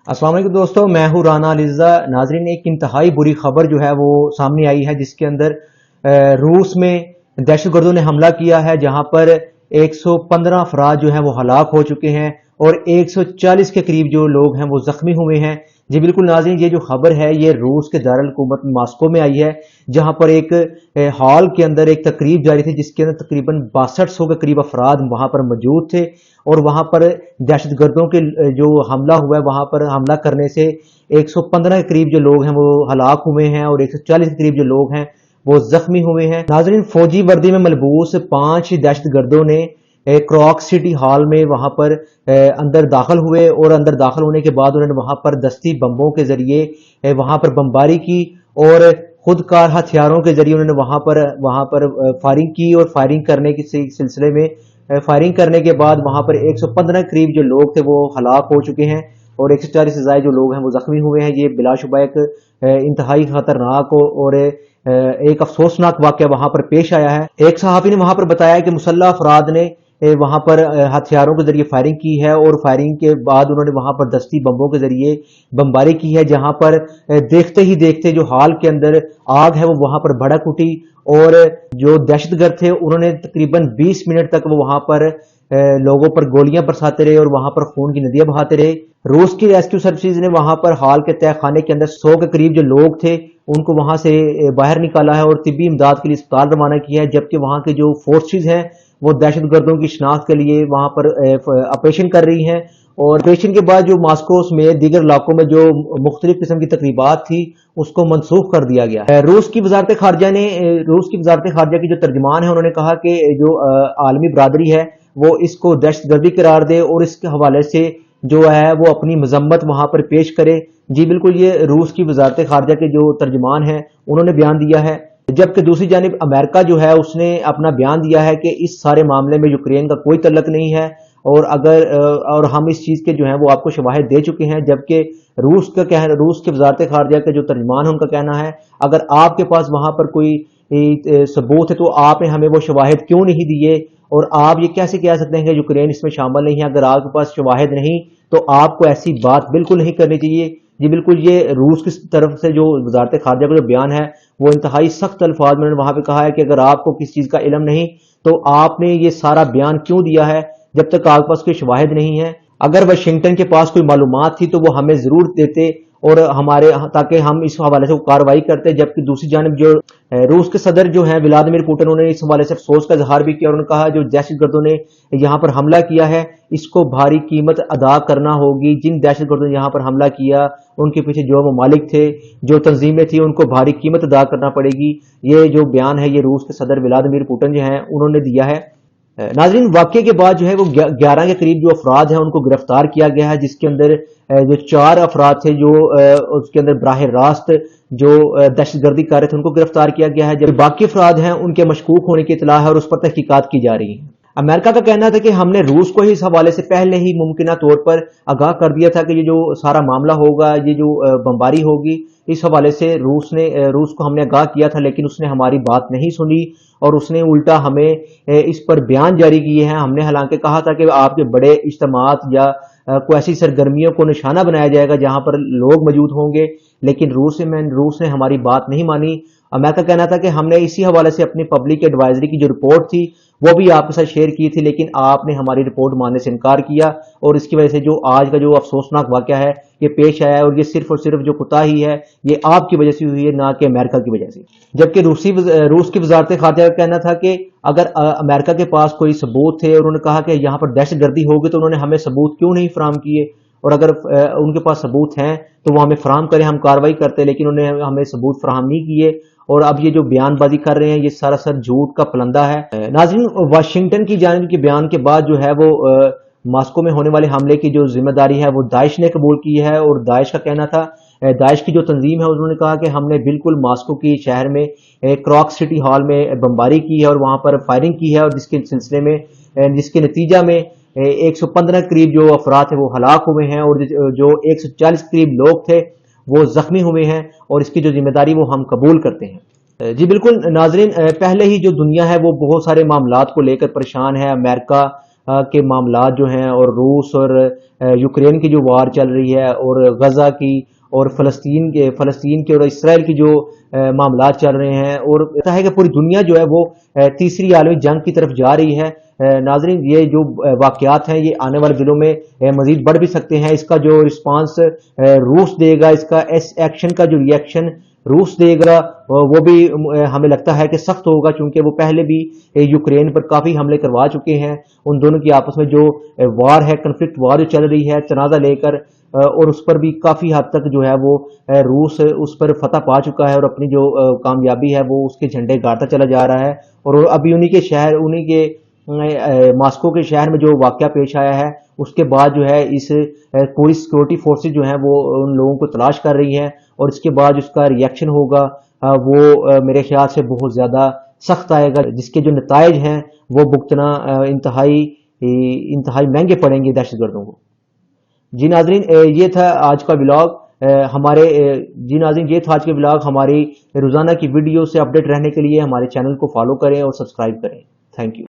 अस्सलाम वालेकुम दोस्तों, मैं हूँ राना अलीज़ा। नाजरीन, एक इंतहाई बुरी खबर जो है वो सामने आई है, जिसके अंदर रूस में दहशतगर्दों ने हमला किया है, जहां पर 115 अफराद जो है वो हलाक हो चुके हैं और 140 के करीब जो लोग हैं वो जख्मी हुए हैं। जी बिल्कुल नाज़रीन, ये जो खबर है ये रूस के दारुल हुकूमत मास्को में आई है, जहां पर एक हॉल के अंदर एक तकरीब जारी थी, जिसके अंदर तकरीबन 6200 के करीब अफराद वहां पर मौजूद थे और वहां पर दहशतगर्दों के जो हमला हुआ है, वहां पर हमला करने से 115 के करीब जो लोग हैं वो हलाक हुए हैं और 140 के करीब जो लोग हैं वो जख्मी हुए हैं। नाज़रीन, फौजी वर्दी में मलबूस 5 दहशतगर्दों ने क्रॉक सिटी हॉल में वहां पर अंदर दाखिल हुए और अंदर दाखिल होने के बाद उन्होंने वहां पर दस्ती बम्बों के जरिए वहां पर बमबारी की और खुदकार हथियारों के जरिए उन्होंने वहां पर फायरिंग की और फायरिंग करने के सिलसिले में फायरिंग करने के बाद वहां पर 115 करीब जो लोग थे वो हलाक हो चुके हैं और 140 से ज्यादा जो लोग हैं वो जख्मी हुए हैं। ये बिलाशुबा एक इंतहाई खतरनाक और एक अफसोसनाक वाकया वहां पर पेश आया है। एक सहाफी ने वहां पर बताया कि मुसल्लह अफराद ने वहां पर हथियारों के जरिए फायरिंग की है और फायरिंग के बाद उन्होंने वहां पर दस्ती बम्बों के जरिए बमबारी की है, जहां पर देखते ही देखते जो हॉल के अंदर आग है वो वहां पर भड़क उठी और जो दहशतगर्द थे उन्होंने तकरीबन 20 मिनट तक वो वहां पर लोगों पर गोलियां बरसाते रहे और वहां पर खून की नदियां बहाते रहे। रूस की रेस्क्यू सर्विसेज ने वहां पर हॉल के तहखाने के अंदर 100 के करीब जो लोग थे उनको वहां से बाहर निकाला है और तिब्बी इमदाद के लिए अस्पताल रवाना किया है, जबकि वहां के जो फोर्सेज हैं वो दहशतगर्दों की शिनाख्त के लिए वहां पर ऑपरेशन कर रही हैं और ऑपरेशन के बाद जो मास्को में दीगर इलाकों में जो मुख्तलिफ किस्म की तकरीबात थी उसको मनसूख कर दिया गया है। रूस की वजारत खारजा की जो तर्जमान है उन्होंने कहा कि जो आलमी बरादरी है वो इसको दहशतगर्दी करार दे और इसके हवाले से जो है वो अपनी मजम्मत वहां पर पेश करे। जी बिल्कुल, ये रूस की वजारत खारजा के जो तर्जमान है उन्होंने बयान दिया है, जबकि दूसरी जानिब अमेरिका जो है उसने अपना बयान दिया है कि इस सारे मामले में यूक्रेन का कोई तल्लक नहीं है और हम इस चीज के जो है वो आपको शवाहिद दे चुके हैं। जबकि रूस की वजारत खारजा का जो तर्जमान है उनका कहना है अगर आपके पास वहां पर कोई सबूत है तो आपने हमें वो शवाहिद क्यों नहीं दिए और आप ये कैसे कह सकते हैं कि यूक्रेन इसमें शामिल नहीं है। अगर आपके पास शवाहिद नहीं तो आपको ऐसी बात बिल्कुल नहीं करनी चाहिए। जी बिल्कुल, ये रूस की तरफ से जो वजारत खारजा का जो बयान है वो इंतहाई सख्त अल्फाज में वहां पे कहा है कि अगर आपको किसी चीज का इल्म नहीं तो आपने ये सारा बयान क्यों दिया है जब तक आपके पास कोई शवाहिद नहीं है। अगर वाशिंगटन के पास कोई मालूमात थी तो वो हमें जरूर देते और हमारे ताकि हम इस हवाले से कार्रवाई करते। जबकि दूसरी जानिब जो रूस के सदर जो हैं व्लादिमीर पुतिन, उन्होंने इस हवाले से अफसोस का इजहार भी किया और उन्होंने कहा जो दहशतगर्दों ने यहाँ पर हमला किया है इसको भारी कीमत अदा करना होगी। जिन दहशतगर्दों ने यहाँ पर हमला किया उनके पीछे जो ममालिक थे, जो तंजीमें थी, उनको भारी कीमत अदा करना पड़ेगी। ये जो बयान है ये रूस के सदर व्लादिमीर पुतिन जो हैं उन्होंने दिया है। नाजरीन, वाकये के बाद जो है वो 11 के करीब जो अफराद हैं उनको गिरफ्तार किया गया है, जिसके अंदर जो 4 अफराद थे जो उसके अंदर बराह रास्त जो दहशतगर्दी कर रहे थे उनको गिरफ्तार किया गया है, जब बाकी अफराद हैं उनके मशकूक होने की इतला है और उस पर तहकीकात की जा रही है। अमेरिका का कहना था कि हमने रूस को ही इस हवाले से पहले ही मुमकिन तौर पर आगाह कर दिया था कि ये जो सारा मामला होगा, ये जो बमबारी होगी, इस हवाले से रूस को हमने आगाह किया था, लेकिन उसने हमारी बात नहीं सुनी और उसने उल्टा हमें इस पर बयान जारी किए हैं। हमने हालांकि कहा था कि आपके बड़े इज्तिमात या कोई ऐसी सरगर्मियों को निशाना बनाया जाएगा जहां पर लोग मौजूद होंगे, लेकिन रूस ने हमारी बात नहीं मानी। अमेरिका कहना था कि हमने इसी हवाले से अपनी पब्लिक एडवाइजरी की जो रिपोर्ट थी वो भी आपके साथ शेयर की थी, लेकिन आपने हमारी रिपोर्ट मानने से इनकार किया और इसकी वजह से जो आज का जो अफसोसनाक वाकया है ये पेश आया है और ये सिर्फ और सिर्फ जो कोताही है ये आपकी वजह से हुई है, ना कि अमेरिका की वजह से। जबकि रूस की वजारत खारजा का कहना था कि अगर अमेरिका के पास कोई सबूत थे और उन्होंने कहा कि यहाँ पर दहशतगर्दी होगी तो उन्होंने हमें सबूत क्यों नहीं फराहम किए, और अगर उनके पास सबूत हैं तो वो हमें फराहम करें, हम कार्रवाई करते, लेकिन उन्होंने हमें सबूत फराहम नहीं किए और अब ये जो बयानबाजी कर रहे हैं ये सारा सर झूठ का पलंदा है। नाज़रीन, वाशिंगटन की जानिब के बयान के बाद जो है वो मास्को में होने वाले हमले की जो जिम्मेदारी है वो दाइश ने कबूल की है और दाइश का कहना था, दाइश की जो तंजीम है उन्होंने कहा कि हमने बिल्कुल मास्को की शहर में क्रॉक सिटी हॉल में बमबारी की है और वहां पर फायरिंग की है और जिसके सिलसिले में जिसके नतीजा में 115 करीब जो अफराद थे वो हलाक हुए हैं और जो 140 करीब लोग थे वो जख्मी हुए हैं और इसकी जो जिम्मेदारी वो हम कबूल करते हैं। जी बिल्कुल नाजरीन, पहले ही जो दुनिया है वो बहुत सारे मामलात को लेकर परेशान है। अमेरिका کے معاملات جو ہیں اور روس اور یوکرین کی جو وار چل رہی ہے اور غزہ کی اور فلسطین کے اور اسرائیل کی جو معاملات چل رہے ہیں، اور ایسا ہے کہ پوری دنیا جو ہے وہ تیسری عالمی جنگ کی طرف جا رہی ہے۔ ناظرین، یہ جو واقعات ہیں یہ آنے والے دنوں میں مزید بڑھ بھی سکتے ہیں۔ اس کا جو رسپانس روس دے گا، اس کا ایکشن کا جو ریئیکشن روس دے گا وہ بھی ہمیں لگتا ہے کہ سخت ہوگا، چونکہ وہ پہلے بھی یوکرین پر کافی حملے کروا چکے ہیں۔ ان دونوں کی آپس میں جو وار ہے، کنفلکٹ وار جو چل رہی ہے تنازع لے کر، اور اس پر بھی کافی حد تک جو ہے وہ روس اس پر فتح پا چکا ہے اور اپنی جو کامیابی ہے وہ اس کے جھنڈے گاڑتا چلا جا رہا ہے۔ اور ابھی انہی کے ماسکو کے شہر میں جو واقعہ پیش آیا ہے، اس کے بعد جو ہے اس پوری سیکورٹی فورسز جو ہیں وہ ان لوگوں کو تلاش کر رہی ہیں، اور اس کے بعد اس کا ریئیکشن ہوگا وہ میرے خیال سے بہت زیادہ سخت آئے گا، جس کے جو نتائج ہیں وہ بھگتنا انتہائی مہنگے پڑیں گے دہشت گردوں کو۔ جی ناظرین، یہ تھا آج کا ولاگ ہماری روزانہ کی ویڈیو سے اپڈیٹ رہنے کے لیے ہمارے چینل کو فالو کریں اور سبسکرائب کریں۔ Thank you.